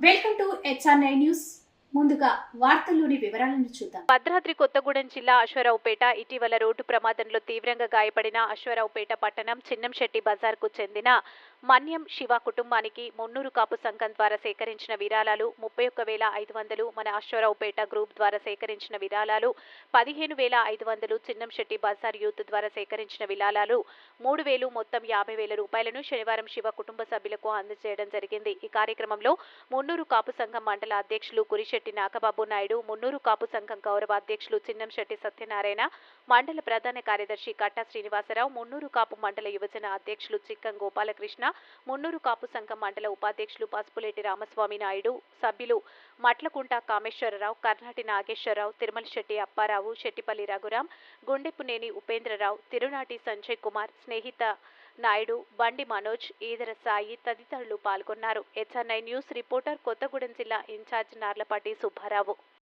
Welcome to హెచ్ఆర్9 news. ముందుగా వార్తల్లోని వివరాలను చూద్దాం. భద్రాద్రి కొత్తగూడెం జిల్లా అశ్వారావుపేట ఇటీవల రోడ్డు ప్రమాదంలో తీవ్రంగా గాయపడిన అశ్వారావుపేట పట్టణం చిన్నంశెట్టి బజార్కు చెందిన మన్యం శివ కుటుంబానికి మున్నూరు కాపు సంఘం ద్వారా సేకరించిన విరాళాలు 31,500, మన అశ్వారావుపేట గ్రూప్ ద్వారా సేకరించిన విరాళాలు 15,500, చిన్నంశెట్టి బజార్ యూత్ ద్వారా సేకరించిన విరాళాలు 3,000, మొత్తం 50,000 రూపాయలను శనివారం శివ కుటుంబ సభ్యులకు అందజేయడం జరిగింది. ఈ కార్యక్రమంలో మున్నూరు కాపు సంఘం మండల అధ్యక్షులు కురిశెట్టి నాగబాబు నాయుడు, మున్నూరు కాపు సంఘం గౌరవ అధ్యక్షులు చిన్నంశెట్టి సత్యనారాయణ, మండల ప్రధాన కార్యదర్శి కట్టా శ్రీనివాసరావు, మున్నూరు కాపు మండల యువజన అధ్యక్షులు చిక్కం గోపాలకృష్ణ, మున్నూరు కాపు సంఘం మండల ఉపాధ్యక్షులు పసుపులేటి రామస్వామి నాయుడు, సభ్యులు మట్లకుంట కామేశ్వరరావు, కర్నాటి నాగేశ్వరరావు, తిరుమలశెట్టి అప్పారావు, శెట్టిపల్లి రఘురాం, గుండెపునేని ఉపేంద్రరావు, తిరునాటి సంజయ్ కుమార్, స్నేహిత నాయుడు, బండి మనోజ్, ఈదర సాయి తదితరులు పాల్గొన్నారు. హెచ్ఆర్9 న్యూస్ రిపోర్టర్ కొత్తగూడెం జిల్లా ఇన్ఛార్జ్ నార్లపాటి సుబ్బారావు.